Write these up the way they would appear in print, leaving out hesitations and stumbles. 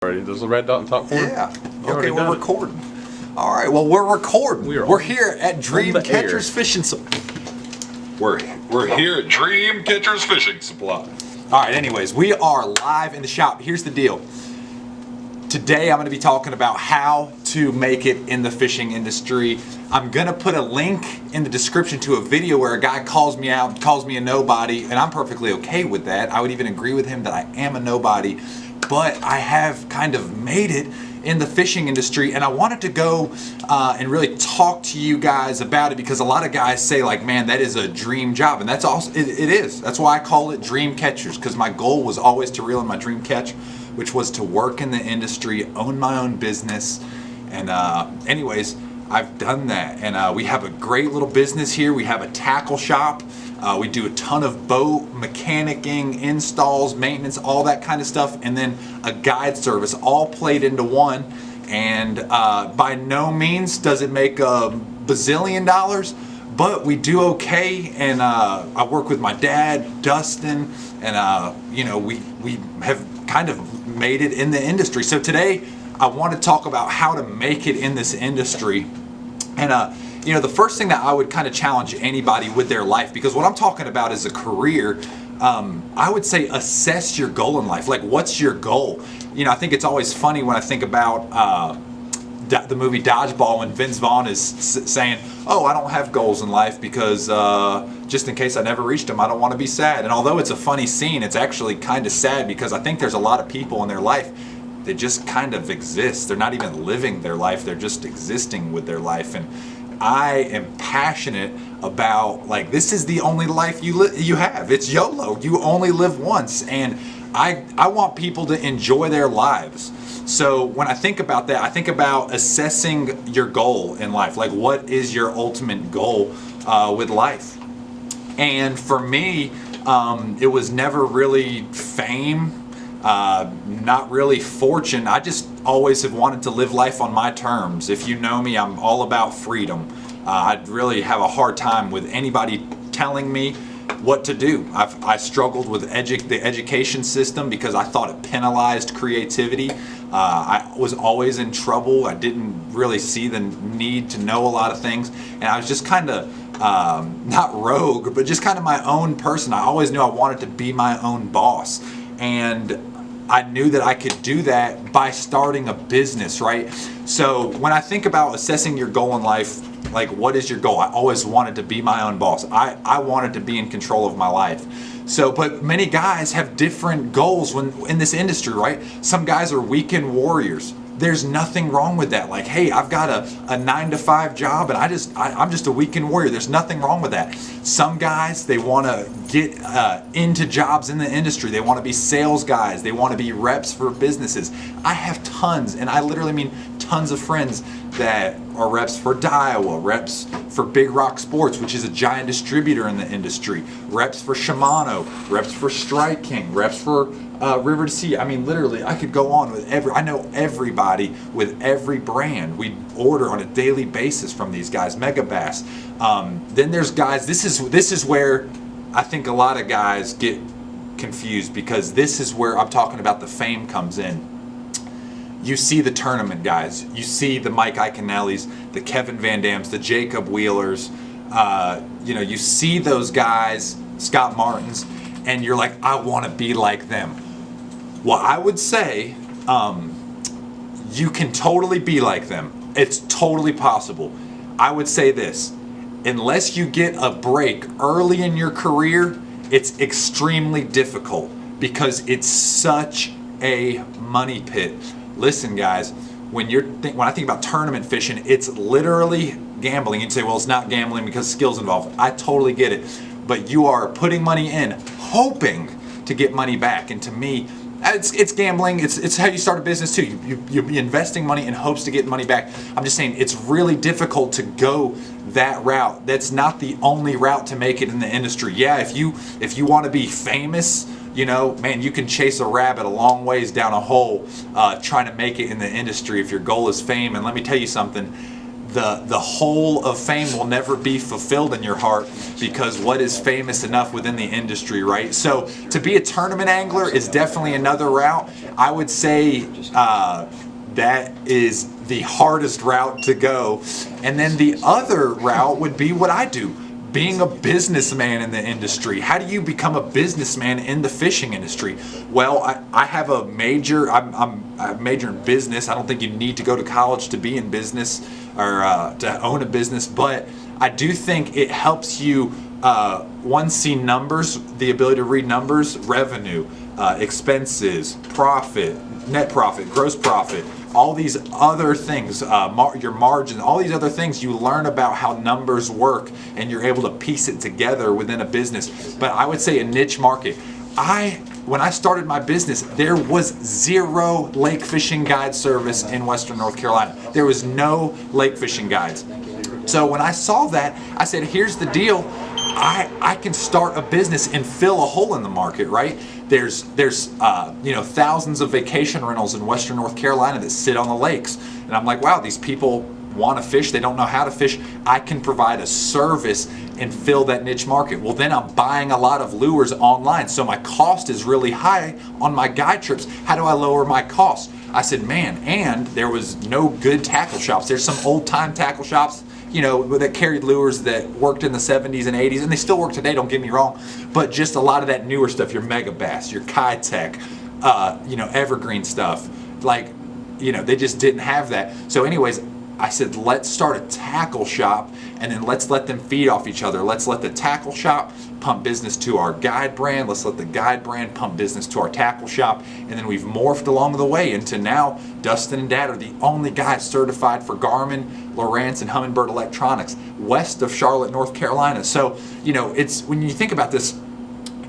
Already, there's a red dot on top for it? Yeah. You already Okay, we're done it. recording. All right. Well, we're recording. We are We're on- here at Dream the air. Catchers Fishing Supply. We're here at Dream Catchers Fishing Supply. All right. Anyways, we are live in the shop. Here's the deal. Today, I'm going to be talking about how to make it in the fishing industry. I'm going to put a link in the description to a video where a guy calls me out, calls me a nobody, and I'm perfectly okay with that. I would even agree with him that I am a nobody, but I have kind of made it in the fishing industry, and I wanted to go and really talk to you guys about it because a lot of guys say like, man, that is a dream job, and that's also, it is. That's why I call it Dream Catchers, because my goal was always to reel in my dream catch, which was to work in the industry, own my own business. And anyways, I've done that. And we have a great little business here. We have a tackle shop. We do a ton of boat mechanicking, installs, maintenance, all that kind of stuff. And then a guide service, all played into one. And by no means does it make a bazillion dollars, but we do okay. And I work with my dad, Dustin, and you know, we have kind of made it in the industry. So today I want to talk about how to make it in this industry. And you know, the first thing that I would kind of challenge anybody with their life, because what I'm talking about is a career, I would say assess your goal in life. Like, what's your goal? You know, I think it's always funny when I think about the movie Dodgeball, when Vince Vaughn is saying, oh, I don't have goals in life because just in case I never reached them, I don't want to be sad. And although it's a funny scene, it's actually kind of sad because I think there's a lot of people in their life that just kind of exist. They're not even living their life, they're just existing with their life. And I am passionate about, like, this is the only life you have. It's YOLO. You only live once. And I want people to enjoy their lives. So when I think about that, I think about assessing your goal in life. Like, what is your ultimate goal with life? And for me, it was never really fame, not really fortune. I just always have wanted to live life on my terms. If you know me, I'm all about freedom. I'd really have a hard time with anybody telling me what to do. I struggled with the education system because I thought it penalized creativity. I was always in trouble. I didn't really see the need to know a lot of things, and I was just kind of not rogue, but just kind of my own person. I always knew I wanted to be my own boss, and I knew that I could do that by starting a business, right? So when I think about assessing your goal in life, like, what is your goal? I always wanted to be my own boss. I wanted to be in control of my life. So, but many guys have different goals when in this industry, right? Some guys are weekend warriors. There's nothing wrong with that. Like, hey, I've got a 9-to-5 job and I'm just a weekend warrior. There's nothing wrong with that. Some guys, they want to get into jobs in the industry. They want to be sales guys. They want to be reps for businesses. I have tons, and I literally mean tons of friends that are reps for Daiwa, reps for Big Rock Sports, which is a giant distributor in the industry, reps for Shimano, reps for Strike King, reps for River to Sea. I mean, literally, I could go on with I know everybody with every brand. We order on a daily basis from these guys, Megabass. Then there's guys, this is where I think a lot of guys get confused, because this is where I'm talking about the fame comes in. You see the tournament guys, you see the Mike Iaconellis, the Kevin Van Dams, the Jacob Wheelers, you know, you see those guys, Scott Martins, and you're like, I want to be like them. Well, I would say you can totally be like them. It's totally possible. I would say this, unless you get a break early in your career, it's extremely difficult because it's such a money pit. Listen, guys, when I think about tournament fishing, it's literally gambling. You'd say, well, it's not gambling because skill's involved. I totally get it. But you are putting money in, hoping to get money back. And to me, it's gambling. It's how you start a business too. You're investing money in hopes to get money back. I'm just saying it's really difficult to go that route. That's not the only route to make it in the industry. Yeah, if you want to be famous, you know, man, you can chase a rabbit a long ways down a hole trying to make it in the industry if your goal is fame. And let me tell you something, the whole of fame will never be fulfilled in your heart, because what is famous enough within the industry, right? So to be a tournament angler is definitely another route. I would say that is the hardest route to go. And then the other route would be what I do, being a businessman in the industry. How do you become a businessman in the fishing industry? Well, I have a major, I major in business. I don't think you need to go to college to be in business or to own a business, but I do think it helps you, one, see numbers, the ability to read numbers, revenue, expenses, profit, net profit, gross profit, all these other things, your margin, all these other things. You learn about how numbers work and you're able to piece it together within a business. But I would say a niche market. When I started my business, there was zero lake fishing guide service in Western North Carolina. There was no lake fishing guides. So when I saw that, I said, here's the deal. I can start a business and fill a hole in the market, right? There's thousands of vacation rentals in Western North Carolina that sit on the lakes. And I'm like, wow, these people want to fish, they don't know how to fish. I can provide a service and fill that niche market. Well, then I'm buying a lot of lures online, so my cost is really high on my guide trips. How do I lower my cost? I said, man, and there was no good tackle shops. There's some old time tackle shops, that carried lures that worked in the 70s and 80s, and they still work today, don't get me wrong, but just a lot of that newer stuff, your Mega Bass, your Kitech, evergreen stuff, they just didn't have that. So anyways, I said, let's start a tackle shop, and then let's let them feed off each other. Let's let the tackle shop pump business to our guide brand. Let's let the guide brand pump business to our tackle shop. And then we've morphed along the way into now Dustin and Dad are the only guys certified for Garmin, Lowrance, and Humminbird Electronics west of Charlotte, North Carolina. So, it's, when you think about this,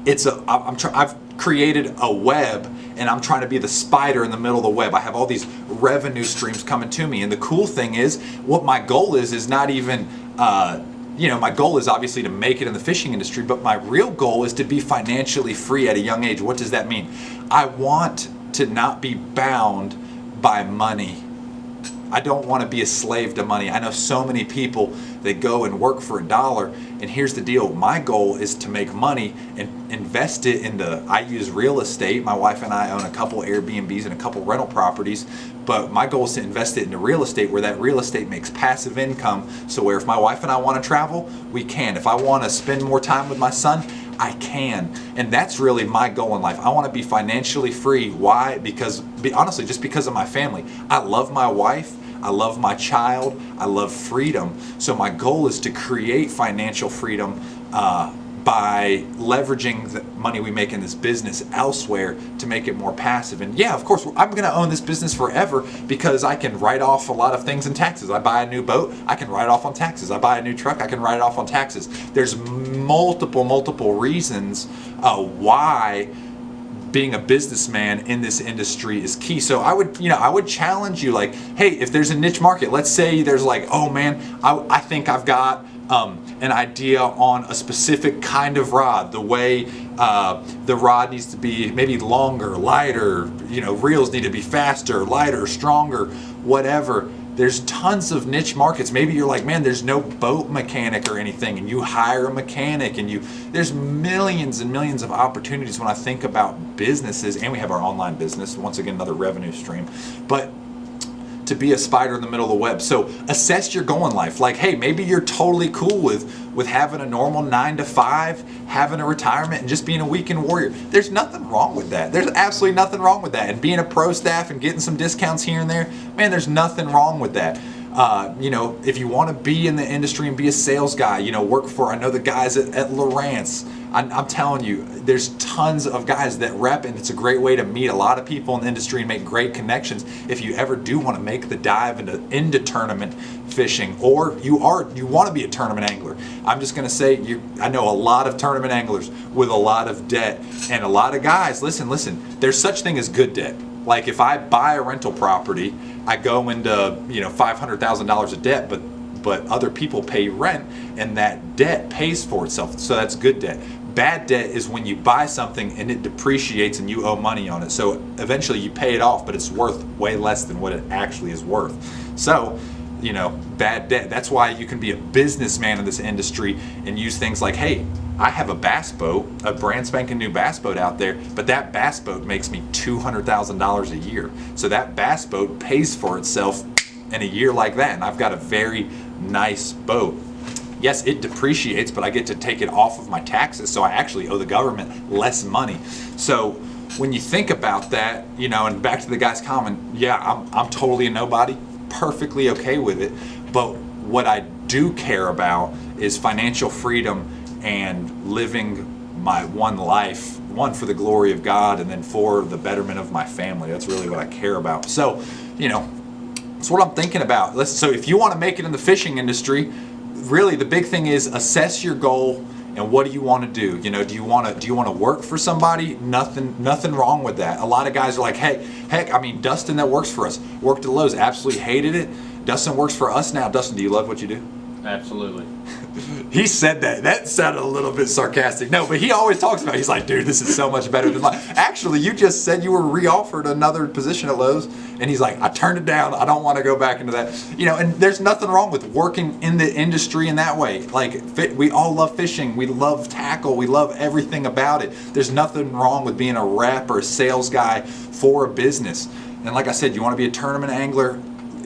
I've created a web, and I'm trying to be the spider in the middle of the web. I have all these revenue streams coming to me, and the cool thing is, what my goal is not even, my goal is obviously to make it in the fishing industry, but my real goal is to be financially free at a young age. What does that mean? I want to not be bound by money. I don't want to be a slave to money. I know so many people that go and work for $1, and here's the deal. My goal is to make money and invest it I use real estate. My wife and I own a couple Airbnbs and a couple rental properties, but my goal is to invest it into real estate where that real estate makes passive income, so where if my wife and I want to travel, we can. If I want to spend more time with my son, I can. And that's really my goal in life. I want to be financially free. Why? Honestly, just because of my family. I love my wife. I love my child. I love freedom. So my goal is to create financial freedom by leveraging the money we make in this business elsewhere to make it more passive. And yeah, of course, I'm going to own this business forever because I can write off a lot of things in taxes. I buy a new boat, I can write it off on taxes. I buy a new truck, I can write it off on taxes. There's multiple reasons why being a businessman in this industry is key. So I would challenge you, hey, if there's a niche market, let's say there's oh man, I think I've got an idea on a specific kind of rod, the way the rod needs to be maybe longer, lighter, reels need to be faster, lighter, stronger, whatever. There's tons of niche markets. Maybe you're like, man, there's no boat mechanic or anything, and you hire a mechanic, and there's millions and millions of opportunities when I think about businesses, and we have our online business, once again, another revenue stream. But to be a spider in the middle of the web. So assess your goal in life. Hey, maybe you're totally cool with having a normal 9-to-5, having a retirement, and just being a weekend warrior. There's nothing wrong with that. There's absolutely nothing wrong with that. And being a pro staff and getting some discounts here and there, man, there's nothing wrong with that. If you want to be in the industry and be a sales guy, work for, I know the guys at Lowrance. I'm telling you, there's tons of guys that rep, and it's a great way to meet a lot of people in the industry and make great connections if you ever do want to make the dive into tournament fishing, or you want to be a tournament angler. I'm just going to say, I know a lot of tournament anglers with a lot of debt, and a lot of guys, listen, there's such thing as good debt. If I buy a rental property, I go into $500,000 of debt, but other people pay rent, and that debt pays for itself. So that's good debt. Bad debt is when you buy something and it depreciates and you owe money on it. So eventually you pay it off, but it's worth way less than what it actually is worth. So bad debt. That's why you can be a businessman in this industry and use things like, hey, I have a bass boat, a brand spanking new bass boat out there, but that bass boat makes me $200,000 a year. So that bass boat pays for itself in a year like that, and I've got a very nice boat. Yes, it depreciates, but I get to take it off of my taxes, so I actually owe the government less money. So when you think about that, and back to the guy's comment, yeah, I'm totally a nobody, perfectly okay with it, but what I do care about is financial freedom and living my one life, one for the glory of God, and then for the betterment of my family. That's really what I care about. So, that's what I'm thinking about. So if you want to make it in the fishing industry, really the big thing is assess your goal and what do you want to do. Do you want to work for somebody? Nothing wrong with that. A lot of guys are like, heck, Dustin that works for us worked at Lowe's, absolutely hated it. Dustin works for us now. Dustin, do you love what you do? Absolutely. He said that. That sounded a little bit sarcastic. No, but he always talks about it. He's like, dude, this is so much better than mine. Actually, you just said you were re-offered another position at Lowe's, and he's like, I turned it down. I don't want to go back into that. And there's nothing wrong with working in the industry in that way. Like, we all love fishing. We love tackle. We love everything about it. There's nothing wrong with being a rep or a sales guy for a business. And like I said, you want to be a tournament angler,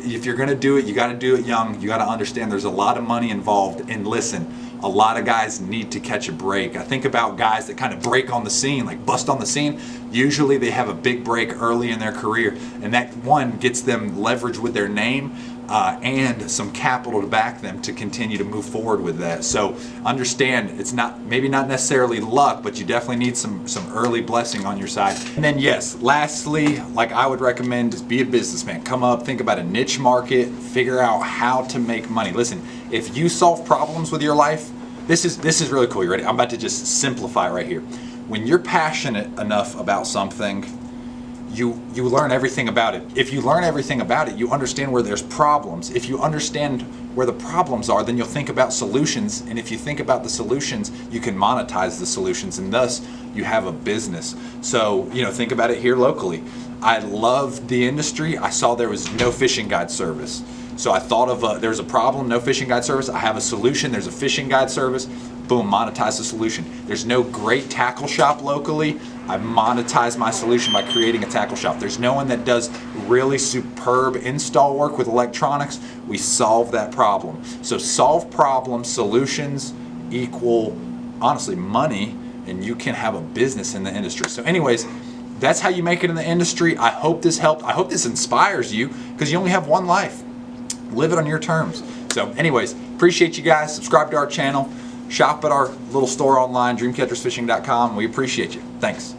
if you're going to do it, you got to do it young. You got to understand there's a lot of money involved. And listen, a lot of guys need to catch a break. I think about guys that kind of break on the scene, like bust on the scene. Usually they have a big break early in their career, and that one gets them leverage with their name and some capital to back them to continue to move forward with that. So understand, it's maybe not necessarily luck, but you definitely need some early blessing on your side. And then yes, lastly, like I would recommend, is be a businessman. Come up, think about a niche market, figure out how to make money. Listen, if you solve problems with your life, this is really cool. You ready? I'm about to just simplify right here. When you're passionate enough about something, you learn everything about it. If you learn everything about it, you understand where there's problems. If you understand where the problems are, then you'll think about solutions. And if you think about the solutions, you can monetize the solutions, and thus you have a business. So, think about it here locally. I loved the industry. I saw there was no fishing guide service. So I thought of there's a problem, no fishing guide service. I have a solution. There's a fishing guide service. Boom, monetize the solution. There's no great tackle shop locally. I monetize my solution by creating a tackle shop. There's no one that does really superb install work with electronics. We solve that problem. So solve problems, solutions equal, honestly, money, and you can have a business in the industry. So anyways, that's how you make it in the industry. I hope this helped. I hope this inspires you, because you only have one life. Live it on your terms. So anyways, appreciate you guys. Subscribe to our channel. Shop at our little store online, dreamcatchersfishing.com. We appreciate you. Thanks.